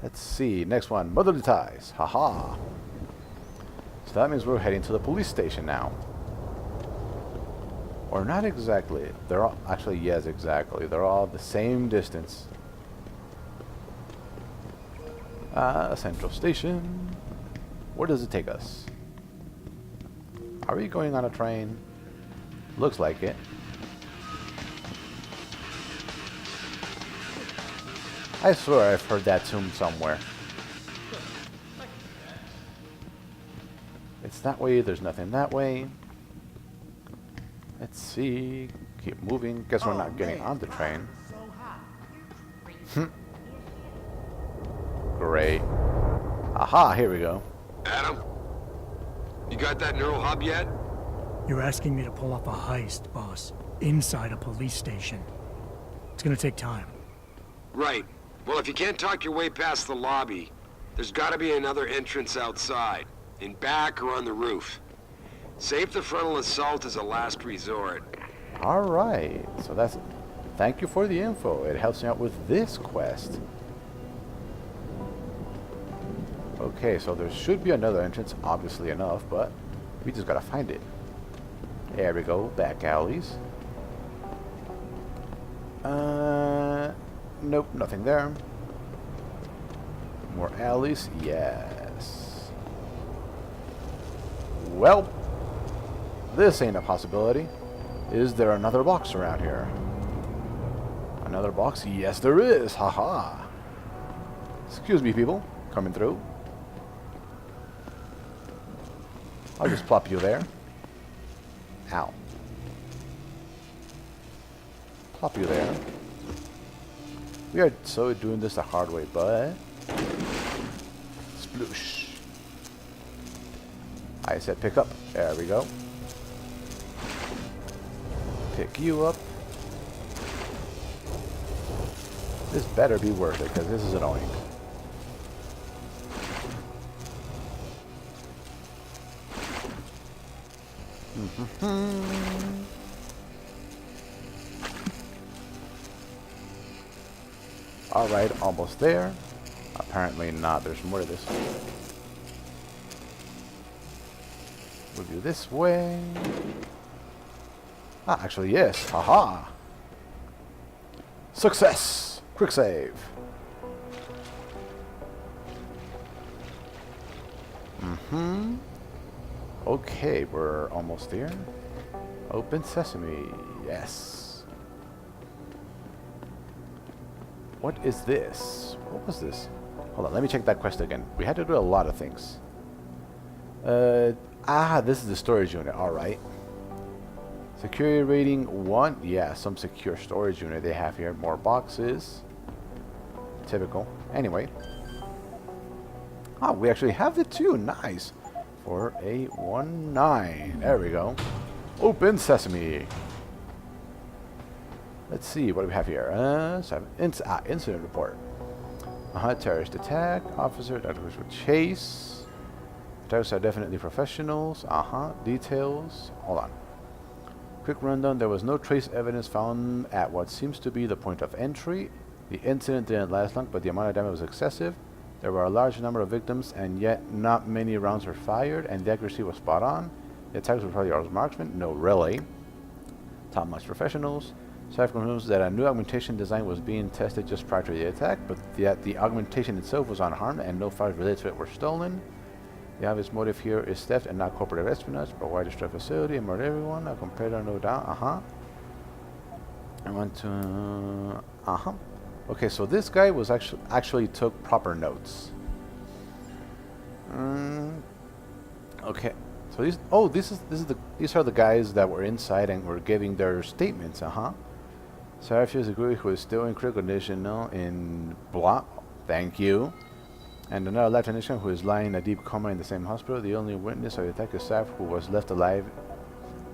Let's see. Next one. Motherly ties. Haha. So that means we're heading to the police station now. Or not exactly. They're all... Actually, yes, exactly. They're all the same distance. Central Station. Where does it take us? Are we going on a train? Looks like it. I swear I've heard that tune somewhere. It's that way, there's nothing that way. Let's see. Keep moving. Guess we're not getting on the train. Great. Aha, here we go. Adam? You got that neural hub yet? You're asking me to pull off a heist, boss, inside a police station. It's gonna take time. Right. Well, if you can't talk your way past the lobby, there's gotta be another entrance outside, in back or on the roof. Save the frontal assault as a last resort. Alright, so that's... Thank you for the info. It helps me out with this quest. Okay, so there should be another entrance, obviously enough, but we just gotta find it. There we go, back alleys. Nope, nothing there. More alleys, yes. Well, this ain't a possibility. Is there another box around here? Another box? Yes, there is. Haha. Excuse me, people. Coming through. I'll just plop you there. Ow. Plop you there. We are so doing this the hard way, but... Sploosh. I said pick up. There we go. Pick you up. This better be worth it, because this is annoying. Alright, almost there. Apparently not. There's more to this. Move you this way. Ah, actually, yes. Haha. Success! Quick save. Okay, we're almost there. Open sesame. Yes. What is this? What was this? Hold on, let me check that quest again. We had to do a lot of things. This is the storage unit. Alright. Security rating 1. Yeah, some secure storage unit they have here. More boxes. Typical. Anyway. Oh, we actually have it too. Nice. 4819. There we go. Open sesame. Let's see what do we have here. Incident report. Terrorist attack. Officer identified with chase. Terrorists are definitely professionals. Details. Hold on. Quick rundown. There was no trace evidence found at what seems to be the point of entry. The incident didn't last long, but the amount of damage was excessive. There were a large number of victims, and yet not many rounds were fired, and the accuracy was spot on. The attackers were probably all marksmen. No, really. Top-notch professionals. Staff confirms that a new augmentation design was being tested just prior to the attack, but yet the augmentation itself was unharmed, and no files related to it were stolen. The obvious motive here is theft and not corporate espionage, but why destroy a facility and murder everyone? A competitor, no doubt. I want to... Okay, so this guy was actually took proper notes. Okay, so these are the guys that were inside and were giving their statements. Seraphius agree who is still in critical condition now in blah. Thank you. And another lab technician who is lying in a deep coma in the same hospital. The only witness of the attack is staff who was left alive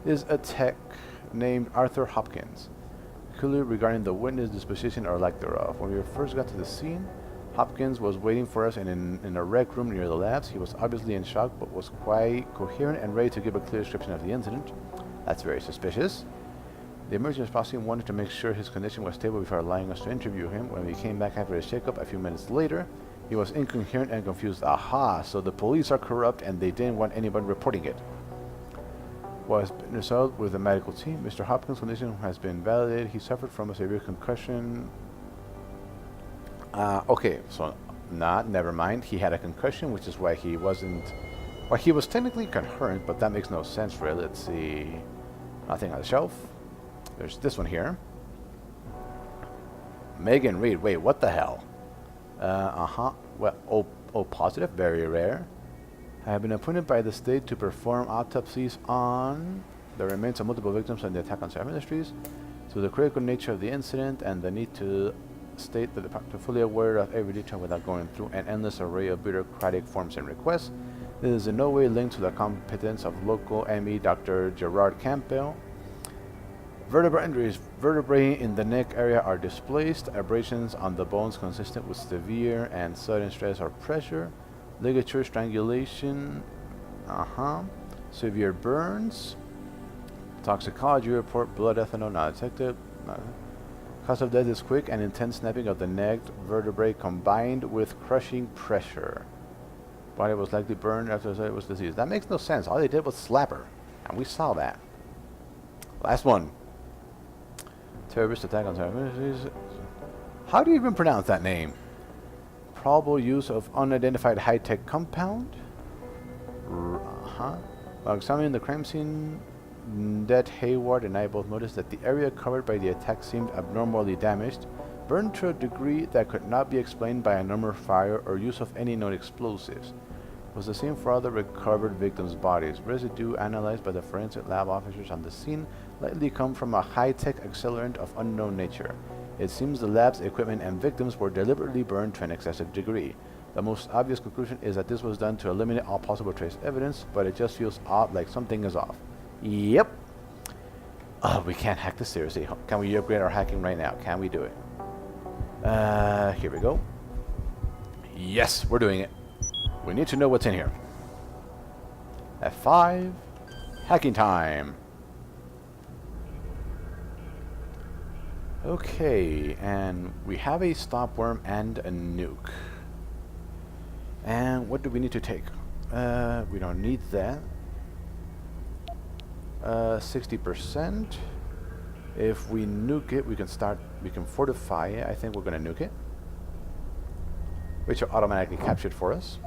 is a tech named Arthur Hopkins. Clue regarding the witness disposition or lack thereof. When we first got to the scene, Hopkins was waiting for us in a rec room near the labs. He was obviously in shock, but was quite coherent and ready to give a clear description of the incident. That's very suspicious. The emergency response team wanted to make sure his condition was stable before allowing us to interview him. When we came back after his checkup a few minutes later, He was incoherent and confused. Aha, so the police are corrupt and they didn't want anyone reporting it. Was resolved with the medical team. Mr. Hopkins' condition has been validated. He suffered from a severe concussion. Okay, so never mind. He had a concussion, which is why he wasn't... Well, he was technically coherent, but that makes no sense, really. Let's see. Nothing on the shelf. There's this one here. Megan Reed. Wait, what the hell? Well, positive. Very rare. I have been appointed by the state to perform autopsies on the remains of multiple victims in the attack on Cyber Industries. To the critical nature of the incident and the need to state that the department is fully aware of every detail without going through an endless array of bureaucratic forms and requests. This is in no way linked to the competence of local ME Dr. Gerard Campbell. Vertebral injuries. Vertebrae in the neck area are displaced. Abrasions on the bones consistent with severe and sudden stress or pressure. Ligature strangulation. Severe burns. Toxicology report. Blood ethanol not detected. Cause of death is quick and intense snapping of the neck vertebrae combined with crushing pressure. Body was likely burned after it was diseased. That makes no sense. All they did was slap her. And we saw that. Last one. Terrorist attack on Cyber. How do you even pronounce that name? Probable use of unidentified high-tech compound. While examining the crime scene, Det Hayward and I both noticed that the area covered by the attack seemed abnormally damaged, burned to a degree that could not be explained by a normal fire or use of any known explosives. It was the same for other recovered victims' bodies. Residue analyzed by the forensic lab officers on the scene likely come from a high-tech accelerant of unknown nature. It seems the lab's equipment and victims were deliberately burned to an excessive degree. The most obvious conclusion is that this was done to eliminate all possible trace evidence, but it just feels odd, like something is off. Yep. Oh, we can't hack this seriously. Can we upgrade our hacking right now? Can we do it? Here we go. Yes, we're doing it. We need to know what's in here. F5. Hacking time. Okay, and we have a stopworm and a nuke. And what do we need to take? We don't need that. 60%. If we nuke it, we can fortify it. I think we're gonna nuke it, which will automatically capture it for us.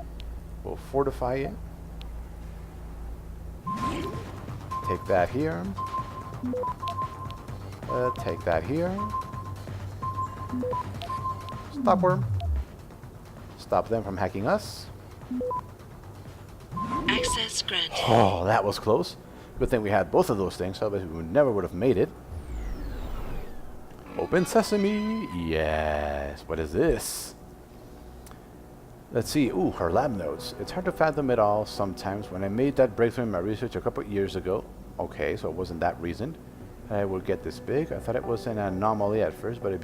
We'll fortify it. Take that here. Take that here. Stopworm. Stop them from hacking us. Access granted. Oh, that was close. Good thing we had both of those things, otherwise we never would have made it. Open sesame. Yes. What is this? Let's see. Ooh, her lab notes. It's hard to fathom it all sometimes. When I made that breakthrough in my research a couple years ago, okay, so it wasn't that reasoned, I would get this big. I thought it was an anomaly at first, but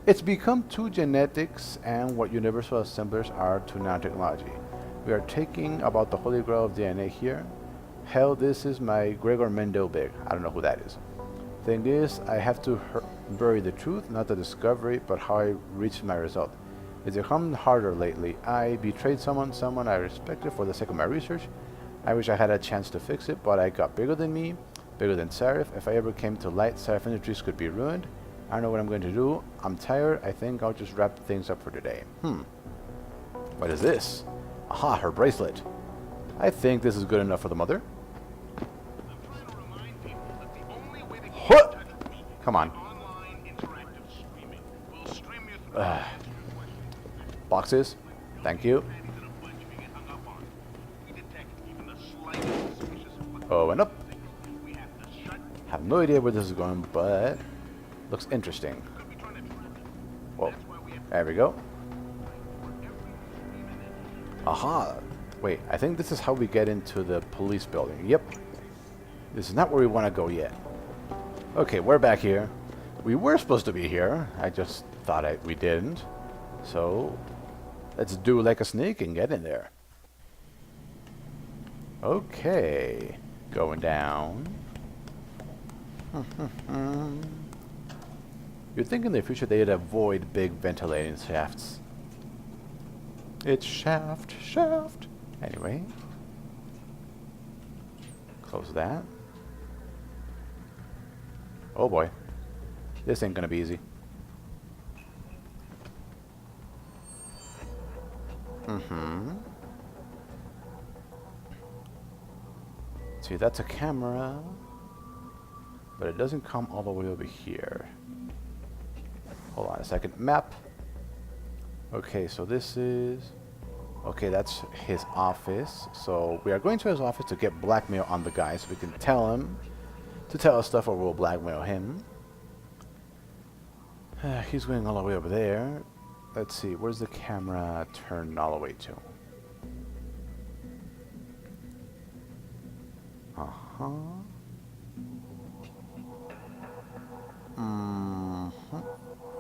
it's become to genetics and what universal assemblers are to nanotechnology. We are taking about the holy grail of DNA here. Hell, this is my Gregor Mendel big. I don't know who that is. Thing is, I have to bury the truth, not the discovery, but how I reached my result. It's become harder lately. I betrayed someone I respected for the sake of my research. I wish I had a chance to fix it, but I got bigger than me, bigger than Serif. If I ever came to light, Serif Industries could be ruined. I don't know what I'm going to do. I'm tired. I think I'll just wrap things up for today. What is this? Aha, her bracelet. I think this is good enough for the mother. What? Come on. Boxes. Thank you. Oh, and up. Have no idea where this is going, but looks interesting. Whoa. There we go. Aha. Wait, I think this is how we get into the police building. Yep. This is not where we want to go yet. Okay, we're back here. We were supposed to be here. I just thought we didn't. So, let's do like a snake and get in there. Okay. Going down. You'd think in the future they'd avoid big ventilating shafts. It's Shaft. Shaft. Anyway. Close that. Oh boy. This ain't gonna be easy. See, that's a camera. But it doesn't come all the way over here. Hold on a second. Map. Okay, so this is... Okay, that's his office. So we are going to his office to get blackmail on the guy so we can tell him to tell us stuff or we'll blackmail him. He's going all the way over there. Let's see, where's the camera turned all the way to?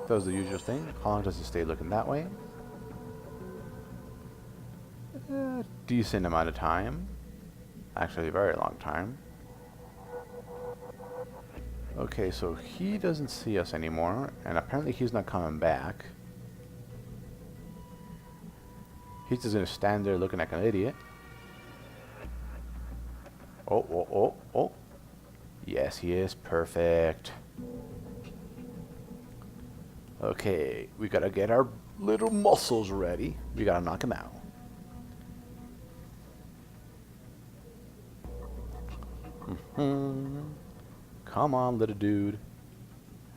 Does the usual thing. How long does it stay looking that way? Decent amount of time. Actually, a very long time. Okay, so he doesn't see us anymore, and apparently he's not coming back. He's just gonna stand there looking like an idiot. Oh, oh, oh, oh. Yes, he is. Perfect. Okay, we gotta get our little muscles ready. We gotta knock him out. Come on, little dude.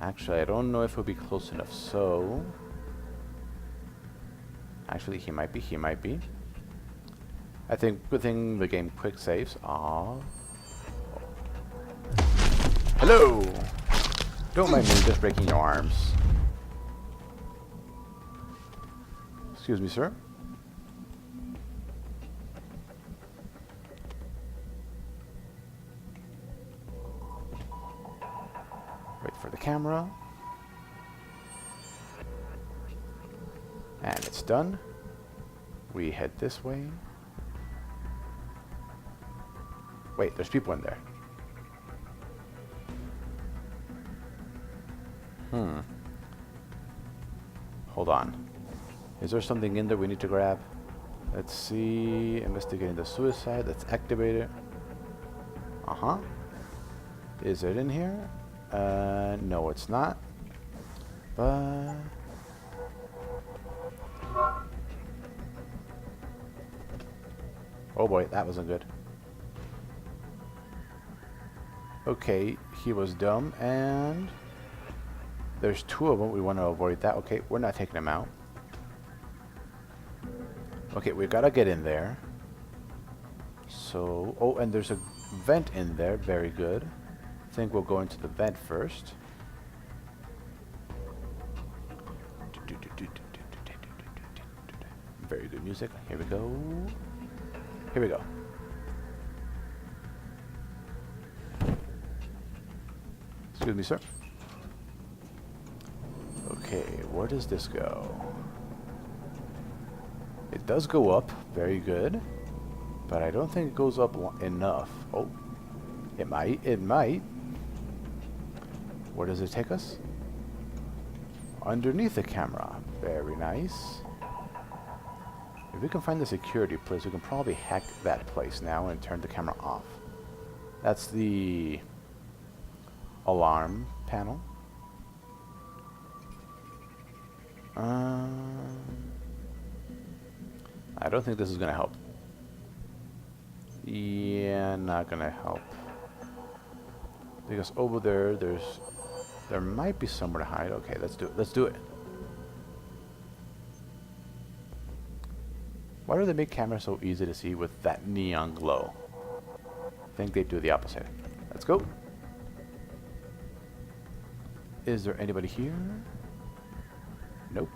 Actually, I don't know if he'll be close enough, so... Actually, he might be, he might be. I think, good thing the game quick saves. Aww. Hello! Don't mind me just breaking your arms. Excuse me, sir. Wait for the camera. And it's done. We head this way. Wait, there's people in there. Hold on. Is there something in there we need to grab? Let's see. Investigating the suicide. Let's activate it. Is it in here? No, it's not. But... oh boy, that wasn't good. Okay, he was dumb, and... there's two of them. We want to avoid that. Okay, we're not taking him out. Okay, we gotta get in there. So... oh, and there's a vent in there. Very good. I think we'll go into the vent first. Very good music. Here we go. Here we go. Excuse me, sir. Okay, where does this go? It does go up. Very good. But I don't think it goes up enough. Oh, it might. It might. Where does it take us? Underneath the camera. Very nice. If we can find the security place, we can probably hack that place now and turn the camera off. That's the alarm panel. I don't think this is gonna help. Yeah, not gonna help. Because over there, there might be somewhere to hide. Okay, let's do it. Let's do it. Why do they make cameras so easy to see with that neon glow? I think they do the opposite. Let's go. Is there anybody here? Nope.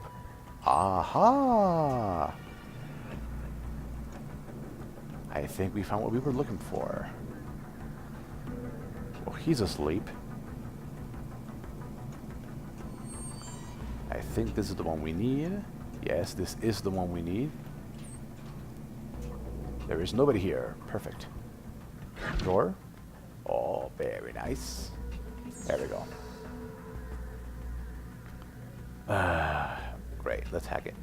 Aha! I think we found what we were looking for. Well, he's asleep. I think this is the one we need. Yes, this is the one we need. There is nobody here. Perfect. Door. Oh, very nice. There we go. Great. Let's hack it.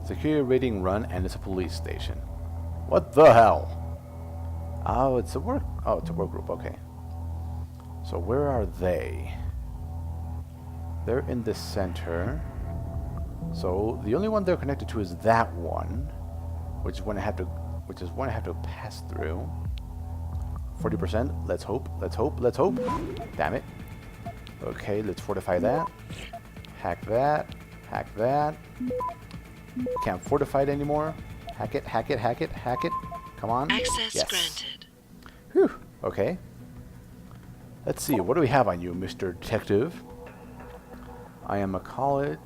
Security rating run, and it's a police station. What the hell? Oh, it's a work. Oh, it's a work group. Okay. So where are they? They're in the center. So the only one they're connected to is that one, which is one I have to pass through. 40%. Let's hope. Let's hope. Let's hope. Damn it. Okay, let's fortify that. Hack that. Hack that. Can't fortify it anymore. Hack it. Hack it. Hack it. Hack it. Come on. Access Yes. granted. Whew. Okay. Let's see. What do we have on you, Mr. Detective? I am a college.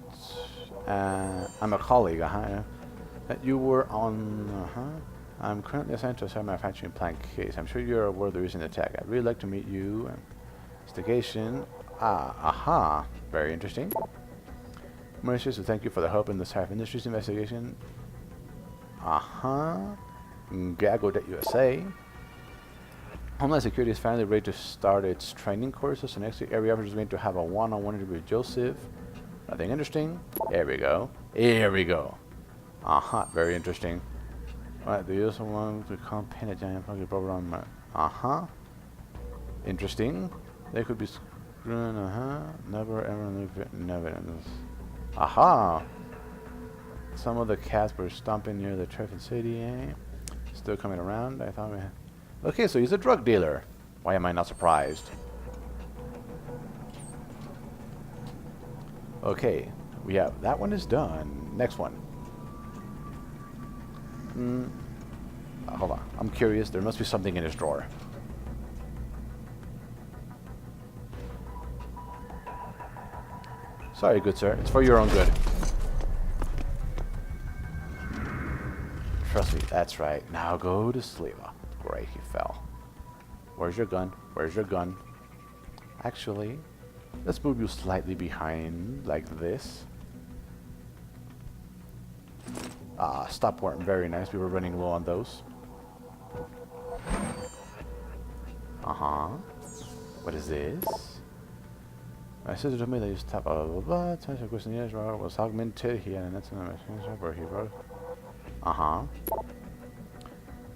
I'm a colleague. That you were on. I'm currently assigned to a cyber manufacturing plant case. I'm sure you're aware of the recent attack. I'd really like to meet you. Investigation. Aha. Very interesting. Mercies to thank you for the help in the cyber industries investigation. Gago.USA. Homeland Security is finally ready to start its training courses. So next week, every officer is going to have a one-on-one interview with Joseph. Nothing interesting. There we go. Here we go. Very interesting. Alright, do you also want to campaign a giant fucking program? Interesting. They could be screwing. Never ever never. Some of the cats were stomping near the Traffic City, eh? Still coming around. I thought we had. Okay, so he's a drug dealer. Why am I not surprised? Okay, we have that one is done. Next one. Hold on. I'm curious. There must be something in his drawer. Sorry, good sir. It's for your own good. Trust me. That's right. Now go to sleep. Oh, great, he fell. Where's your gun? Where's your gun? Actually, let's move you slightly behind, like this. Stop weren't very nice. We were running low on those. What is this? My sister told me that you stop blah blah blah. Time questionnaires was augmented. He had an incident where he wrote. I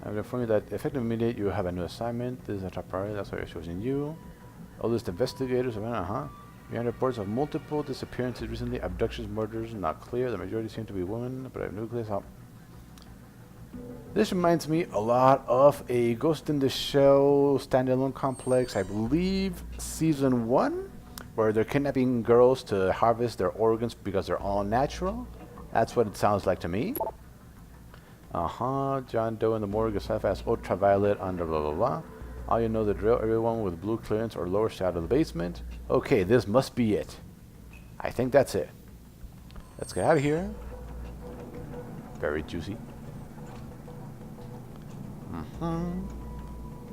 will inform you that effective immediate you have a new assignment. This is a top priority. That's why you're choosing you. All these investigators have We had reports of multiple disappearances recently. Abductions, murders, not clear. The majority seem to be women, but I have nucleus. This reminds me a lot of a Ghost in the Shell standalone complex, I believe season 1, where they're kidnapping girls to harvest their organs because they're all natural. That's what it sounds like to me. John Doe in the morgue is as ultraviolet under blah blah blah. All you know the drill, everyone with blue clearance or lower side of the basement. Okay, this must be it. I think that's it. Let's get out of here. Very juicy.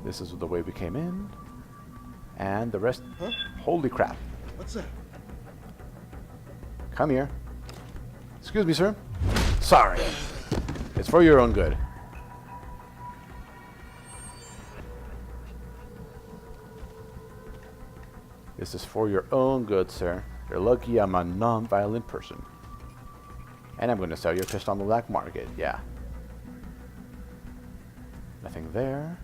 This is the way we came in. And the rest... Huh? Holy crap. What's that? Come here. Excuse me, sir. Sorry. It's for your own good. This is for your own good, sir. You're lucky I'm a non-violent person. And I'm going to sell your pistol on the black market, yeah. Nothing there.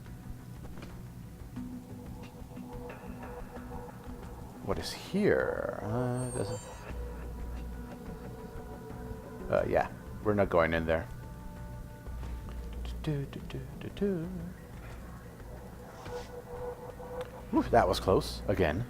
What is here? Doesn't... yeah. We're not going in there. Whew, that was close. Again.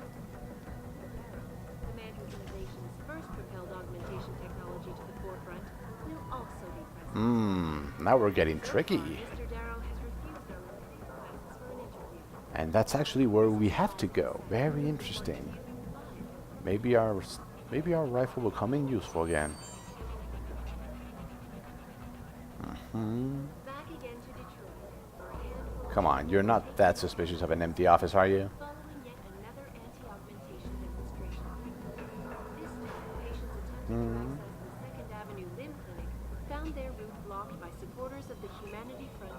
The man whose innovations first propelled augmentation technology to the forefront will also be present. Now we're getting tricky. Mr. Darrow has refused our limited requests for an interview. And that's actually where we have to go. Very interesting. Maybe our rifle will come in useful again. Back again to Detroit for a handful Come on, you're not that suspicious of an empty office, are you? following yet another anti-augmentation demonstration. This time, patients attempting to access the 2nd Avenue Limb Clinic found their route blocked by supporters of the Humanity Front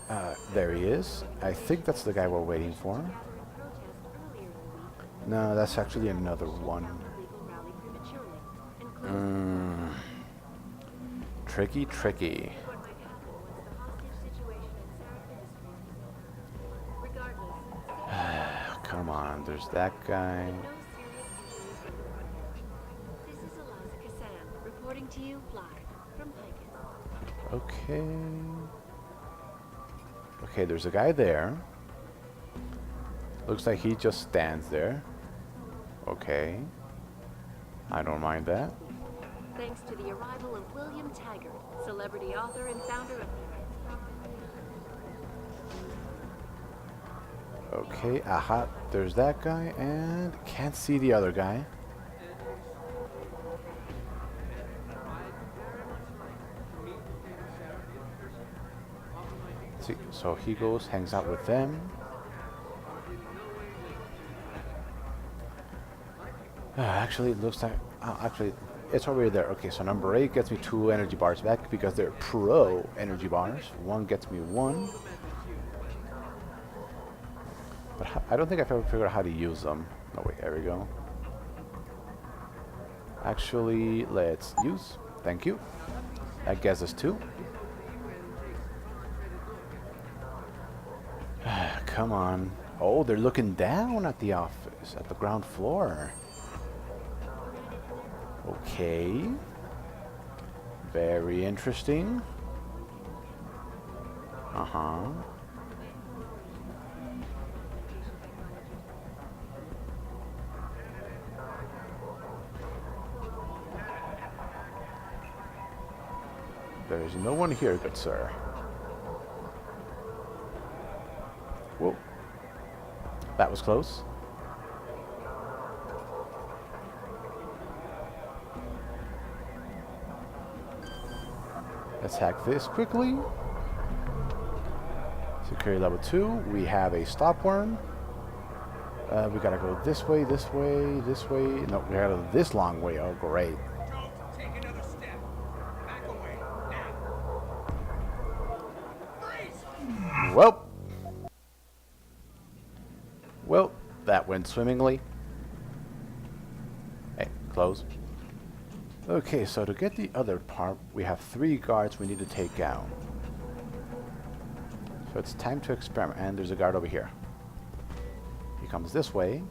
movement. There he is. I think that's the guy we're waiting for. Gathering protest earlier in the week, No, that's actually another one. found the legal rally prematurely and closed Tricky, tricky. What might happen once the hostage situation at Seraph Industries is over. Regardless, Come on, there's that guy. no serious injuries were reported. This is Eliza Kassan, reporting to you live from Picus. Okay. Okay, there's a guy there. Looks like he just stands there. Okay. I don't mind that. Thanks to the arrival of William Taggart, celebrity author and founder of Okay, aha, there's that guy, and can't see the other guy. See, so he goes, hangs out with them. Actually, it looks like, actually, it's already there. Okay, so number 8 gets me 2 energy bars back because they're pro energy bars. 1 gets me 1. But I don't think I've ever figured out how to use them. Oh wait, there we go. Actually, let's use. Thank you. That gets us 2. Come on. Oh, they're looking down at the office, at the ground floor. Okay. Very interesting. Uh-huh. There is no one here, good sir. Whoa. That was close. Let's hack this quickly. Security level 2. We have a stop worm. We gotta go this way, this way, this way. No, we gotta go this long way. Oh, great. Don't take another step. Back away now. Freeze! Well, that went swimmingly. Hey, close. Okay, so to get the other part, we have 3 guards we need to take out. So it's time to experiment. And there's a guard over here. He comes this way.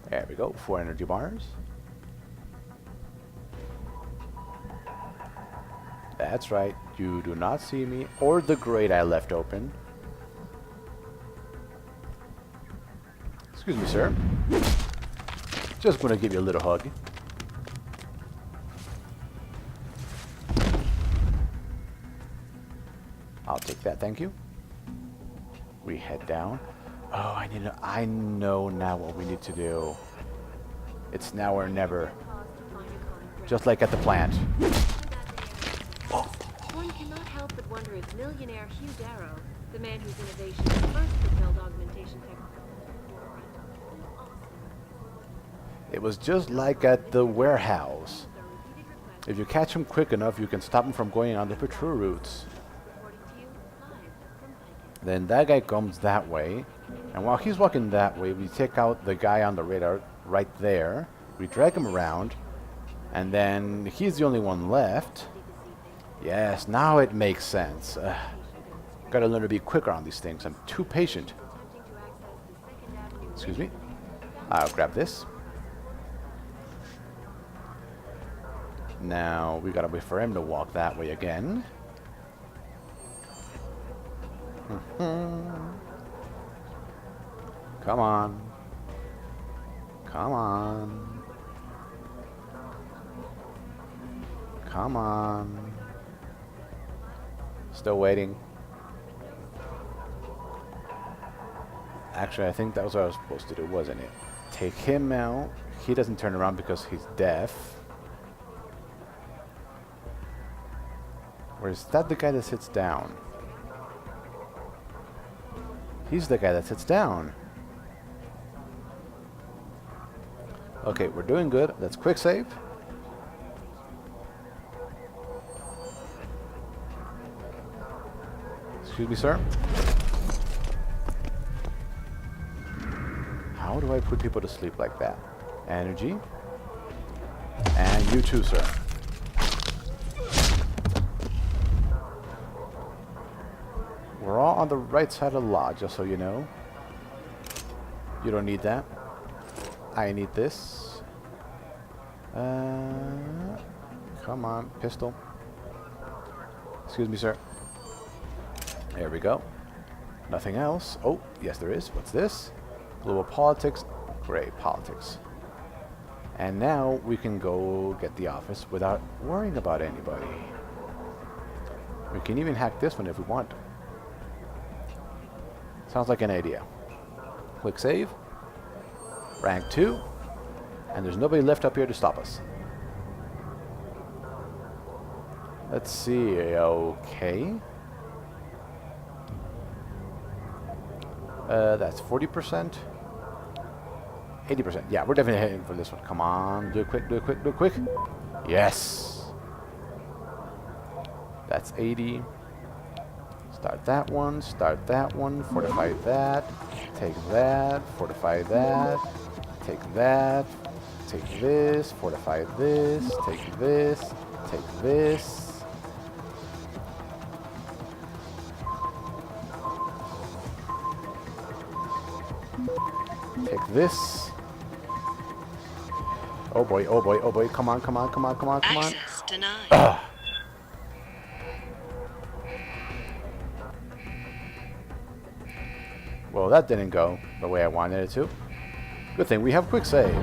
There we go, 4 energy bars. That's right, you do not see me or the grate I left open. Excuse me, sir. Just gonna give you a little hug. I'll take that, thank you. We head down. Oh, I know now what we need to do. It's now or never. Just like at the plant. One cannot help but wonder if millionaire Hugh Darrow, the man whose innovations first propelled augmentation technology, It was just like at the warehouse. If you catch him quick enough, you can stop him from going on the patrol routes. Then that guy comes that way, and while he's walking that way, we take out the guy on the radar right there. We drag him around, and then he's the only one left. Yes, now it makes sense. Gotta learn to be quicker on these things. I'm too patient. Excuse me. I'll grab this. Now, we gotta wait for him to walk that way again. Come on. Come on. Come on. Still waiting. Actually, I think that was what I was supposed to do, wasn't it? Take him out. He doesn't turn around because he's deaf. Or is that the guy that sits down? He's the guy that sits down. Okay, we're doing good. Let's quick save. Excuse me, sir. How do I put people to sleep like that? Energy. And you too, sir. We're all on the right side of the law, just so you know. You don't need that. I need this. Come on, pistol. Excuse me, sir. There we go. Nothing else. Oh, yes there is. What's this? Global politics. Great, politics. And now we can go get the office without worrying about anybody. We can even hack this one if we want. Sounds like an idea. Click save. Rank 2. And there's nobody left up here to stop us. Let's see. Okay. That's 40%. 80%. Yeah, we're definitely heading for this one. Come on. Do it quick, do it quick, do it quick. Yes. That's 80. Start that one, fortify that, take that, fortify that, take that, take this, fortify this, take this, take this. Take this. Oh boy, oh boy, oh boy, come on, come on, come on, come on, come on. Access denied. Well, that didn't go the way I wanted it to. Good thing we have quick save.